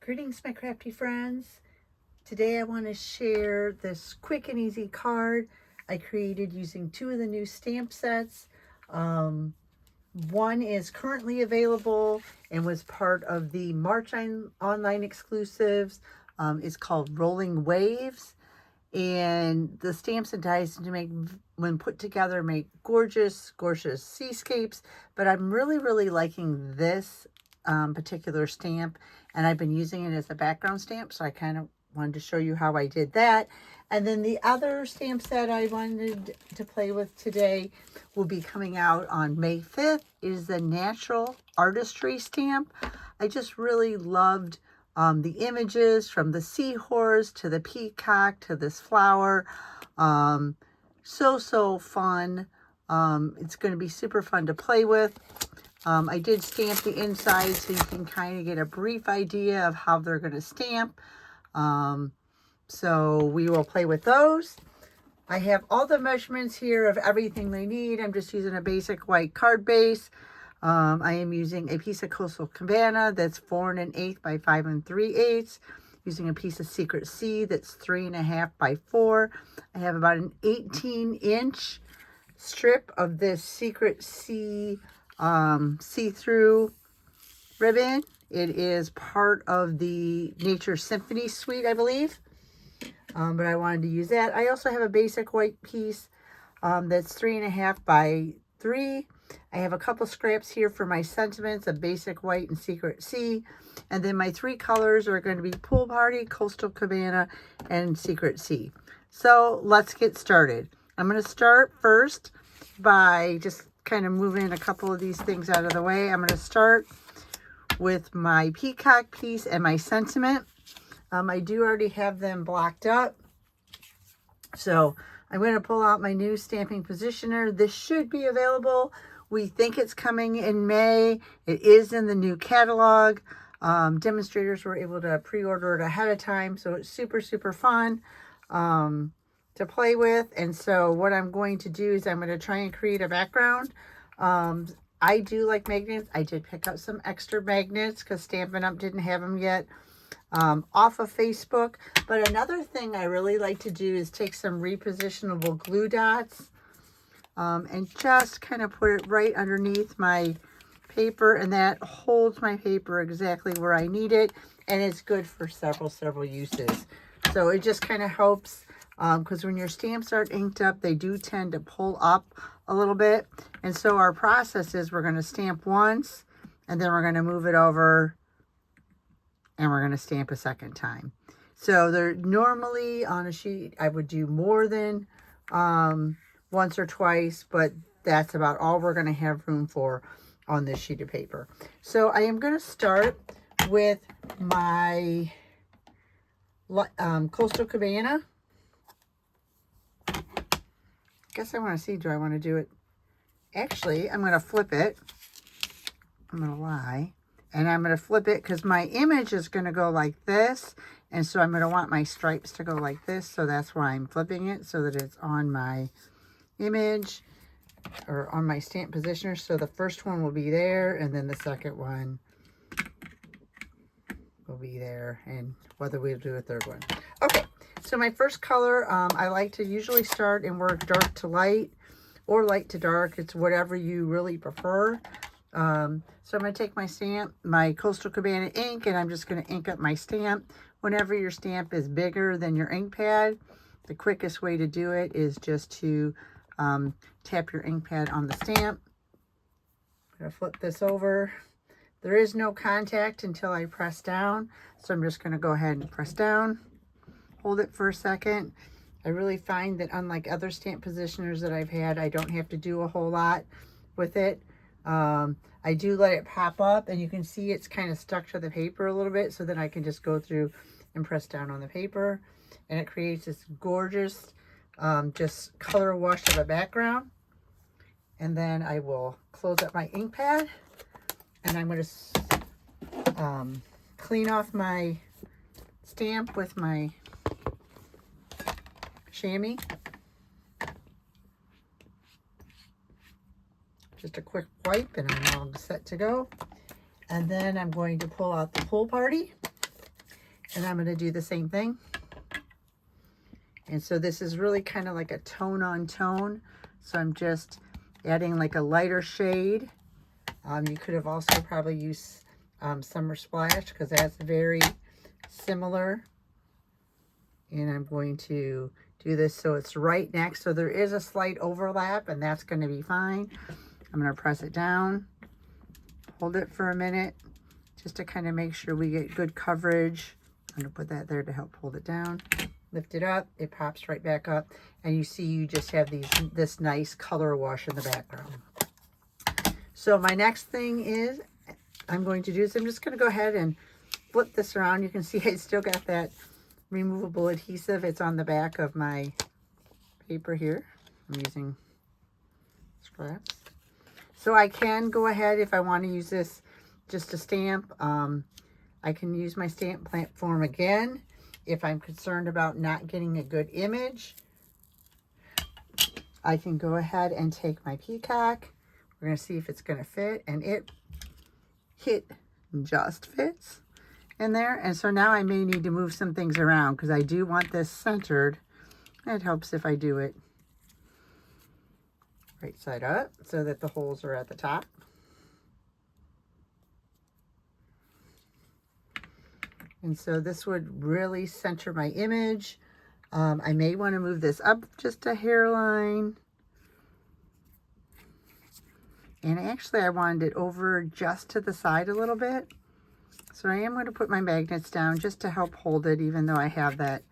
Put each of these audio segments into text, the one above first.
Greetings, my crafty friends. Today I want to share this quick and easy card I created using two of the new stamp sets. One is currently available and was part of the March online exclusives. It's called Rolling Waves. And the stamps and dies to make, when put together, make gorgeous, gorgeous seascapes. But I'm really liking this particular stamp, and I've been using it as a background stamp, so I kind of wanted to show you how I did that. And then the other stamp set I wanted to play with today will be coming out on May 5th. It is the Natural Artistry stamp. I just really loved the images, from the seahorse to the peacock to this flower. So fun. It's going to be super fun to play with. I did stamp the inside so you can kind of get a brief idea of how they're going to stamp. So we will play with those. I have all the measurements here of everything they need. I'm just using a basic white card base. I am using a piece of Coastal Cabana that's 4 1/8 by 5 3/8. Using a piece of Secret Sea that's 3 1/2 by 4. I have about an 18-inch strip of this Secret Sea see-through ribbon. It is part of the Nature Symphony suite, I believe. But I wanted to use that. I also have a basic white piece that's 3 1/2 by 3. I have a couple scraps here for my sentiments, a basic white and Secret Sea. And then my three colors are going to be Pool Party, Coastal Cabana, and Secret Sea. So let's get started. I'm going to start first by just kind of moving a couple of these things out of the way. I'm going to start with my peacock piece and my sentiment. I do already have them blocked up. So I'm going to pull out my new stamping positioner. This should be available. We think it's coming in May. It is in the new catalog. Demonstrators were able to pre-order it ahead of time. So it's super fun to play with. And so what I'm going to do is I'm going to try and create a background. I do like magnets. I did pick up some extra magnets because Stampin' Up! Didn't have them yet. Off of Facebook. But another thing I really like to do is take some repositionable glue dots and just kind of put it right underneath my paper, and that holds my paper exactly where I need it, and it's good for several uses. So it just kind of helps, because when your stamps are inked up, they do tend to pull up a little bit. And so our process is we're going to stamp once, and then we're going to move it over, and we're going to stamp a second time. So they're normally on a sheet, I would do more than once or twice, but that's about all we're going to have room for on this sheet of paper. So I am going to start with my Coastal Cabana. I guess I want to see, do I want to do it? Actually, I'm going to flip it. I'm going to lie. And I'm going to flip it because my image is going to go like this. And so I'm going to want my stripes to go like this. So that's why I'm flipping it, so that it's on my image or on my stamp positioner. So the first one will be there, and then the second one will be there, and whether we'll do a third one. Okay, so my first color, I like to usually start and work dark to light or light to dark. It's whatever you really prefer. So I'm going to take my stamp, my Coastal Cabana ink, and I'm just going to ink up my stamp. Whenever your stamp is bigger than your ink pad, the quickest way to do it is just to tap your ink pad on the stamp. I'm going to flip this over. There is no contact until I press down, so I'm just going to go ahead and press down. Hold it for a second. I really find that unlike other stamp positioners that I've had, I don't have to do a whole lot with it. I do let it pop up, and you can see it's kind of stuck to the paper a little bit, so that I can just go through and press down on the paper, and it creates this gorgeous just color wash of a background. And then I will close up my ink pad, and I'm going to clean off my stamp with my chamois. Just a quick wipe, and I'm all set to go. And then I'm going to pull out the Pool Party. And I'm going to do the same thing. And so this is really kind of like a tone on tone. So I'm just adding like a lighter shade. You could have also probably used Summer Splash because that's very similar. And I'm going to do this so it's right next. So there is a slight overlap, and that's going to be fine. I'm going to press it down, hold it for a minute, just to kind of make sure we get good coverage. I'm going to put that there to help hold it down. Lift it up, it pops right back up, and you see you just have this nice color wash in the background. So my next thing is I'm going to do is I'm just going to go ahead and flip this around. You can see I still got that removable adhesive. It's on the back of my paper here. I'm using scraps. So I can go ahead if I want to use this just to stamp. I can use my stamp platform again if I'm concerned about not getting a good image. I can go ahead and take my peacock. We're going to see if it's going to fit, and it just fits in there. And so now I may need to move some things around because I do want this centered. It helps if I do it right side up so that the holes are at the top. And so this would really center my image. I may want to move this up just a hairline. And actually I wanted it over just to the side a little bit. So I am going to put my magnets down just to help hold it, even though I have that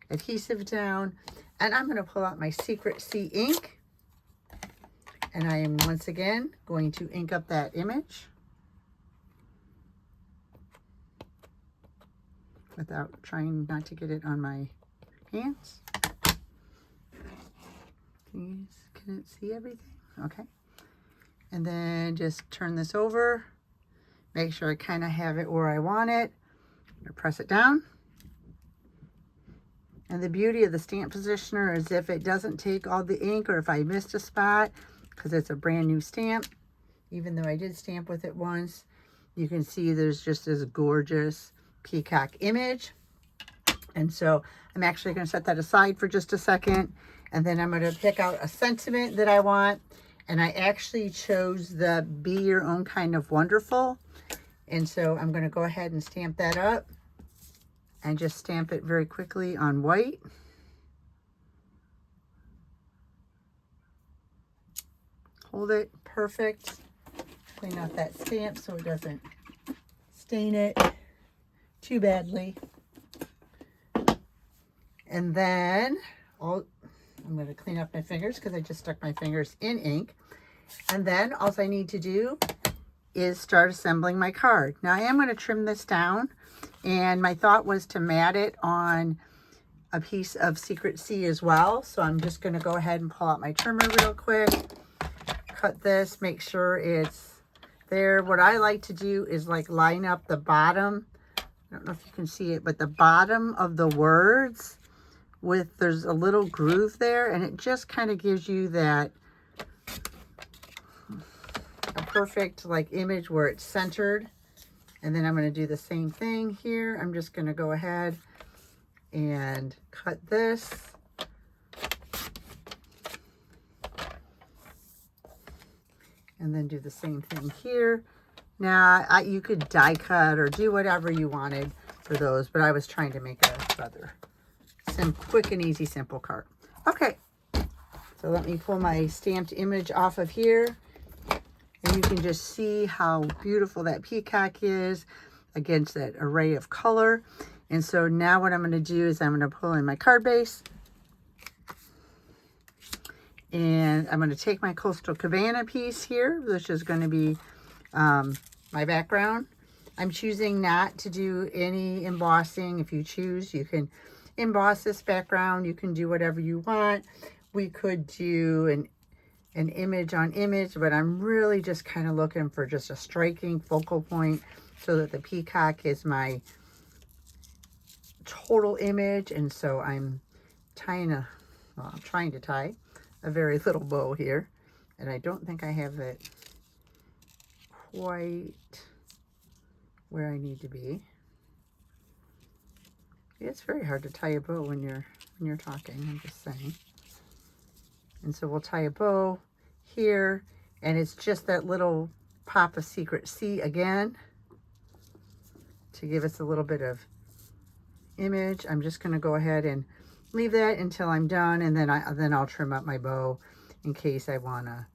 adhesive down. And I'm going to pull out my Secret Sea ink. And I am once again going to ink up that image without trying not to get it on my hands. Can it see everything? Okay. And then just turn this over. Make sure I kind of have it where I want it. I'm going to press it down. And the beauty of the stamp positioner is if it doesn't take all the ink, or if I missed a spot, because it's a brand new stamp, even though I did stamp with it once, you can see there's just this gorgeous peacock image. And so I'm actually going to set that aside for just a second. And then I'm going to pick out a sentiment that I want. And I actually chose the Be Your Own Kind of Wonderful. And so I'm going to go ahead and stamp that up. And just stamp it very quickly on white. Hold it. Perfect. Clean out that stamp so it doesn't stain it too badly. And then I'm going to clean up my fingers because I just stuck my fingers in ink. And then all I need to do is start assembling my card. Now I am going to trim this down, and my thought was to mat it on a piece of Secret Sea as well. So I'm just going to go ahead and pull out my trimmer real quick, cut this, make sure it's there. What I like to do is like line up the bottom. I don't know if you can see it, but the bottom of the words there's a little groove there, and it just kind of gives you that a perfect like image where it's centered. And then I'm going to do the same thing here. I'm just going to go ahead and cut this. And then do the same thing here. Now, you could die cut or do whatever you wanted for those, but I was trying to make a rather quick and easy, simple card. Okay, so let me pull my stamped image off of here. And you can just see how beautiful that peacock is against that array of color. And so now what I'm going to do is I'm going to pull in my card base. And I'm going to take my Coastal Cabana piece here, which is going to be my background. I'm choosing not to do any embossing. If you choose, you can emboss this background. You can do whatever you want. We could do an image on image, but I'm really just kind of looking for just a striking focal point so that the peacock is my total image. And so I'm trying to tie a very little bow here, and I don't think I have it quite where I need to be. It's very hard to tie a bow when you're talking, I'm just saying. And so we'll tie a bow here, and it's just that little pop of Secret C again to give us a little bit of image. I'm just going to go ahead and leave that until I'm done, and then I'll trim up my bow in case I want to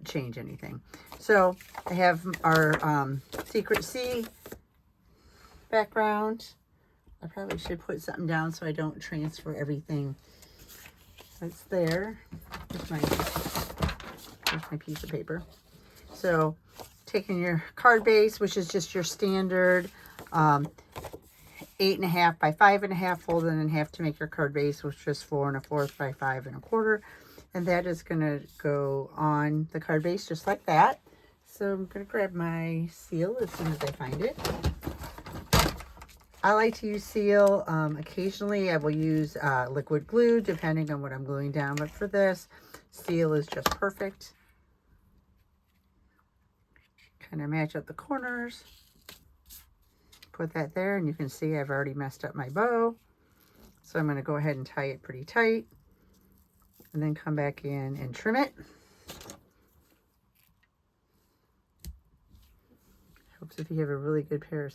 change anything. So I have our Secret C background. I probably should put something down so I don't transfer everything that's there. Here's my piece of paper. So taking your card base, which is just your standard 8.5 by 5.5, folded in half to make your card base, which is 4 1/4 by 5 1/4. And that is going to go on the card base just like that. So I'm going to grab my seal as soon as I find it. I like to use seal. Occasionally I will use liquid glue depending on what I'm gluing down. But for this, seal is just perfect. Kind of match up the corners. Put that there, and you can see I've already messed up my bow. So I'm going to go ahead and tie it pretty tight. And then come back in and trim it. Helps if you have a really good pair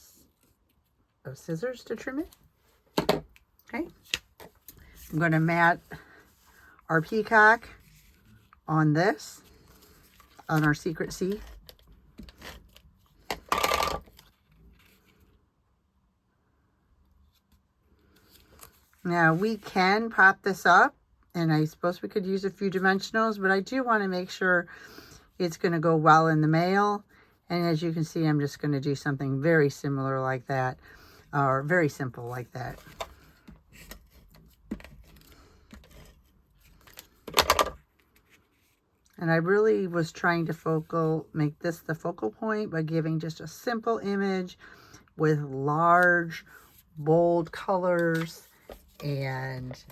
of scissors to trim it. Okay. I'm going to mat our peacock on this, on our Secret C. Now we can pop this up, and I suppose we could use a few dimensionals, but I do want to make sure it's going to go well in the mail. And as you can see, I'm just going to do something very similar like that, or very simple like that. And I really was trying to make this the focal point by giving just a simple image with large, bold colors and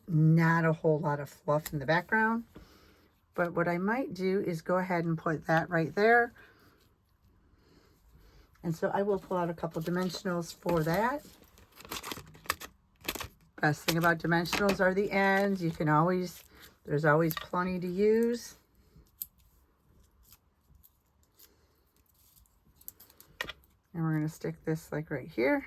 not a whole lot of fluff in the background. But what I might do is go ahead and put that right there. And so I will pull out a couple dimensionals for that. Best thing about dimensionals are the ends. You can always, there's always plenty to use. And we're going to stick this like right here.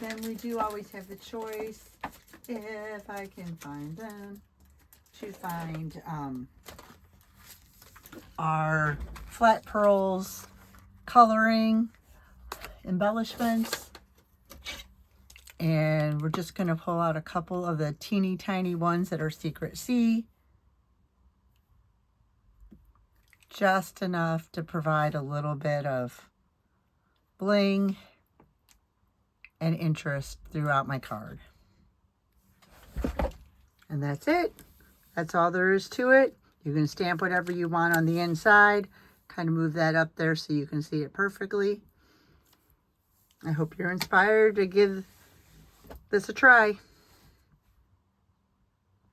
Then we do always have the choice, if I can find them, to find our flat pearls coloring embellishments. And we're just going to pull out a couple of the teeny tiny ones that are Secret C. Just enough to provide a little bit of bling and interest throughout my card. And that's it. That's all there is to it. You can stamp whatever you want on the inside. Kind of move that up there so you can see it perfectly. I hope you're inspired to give this a try.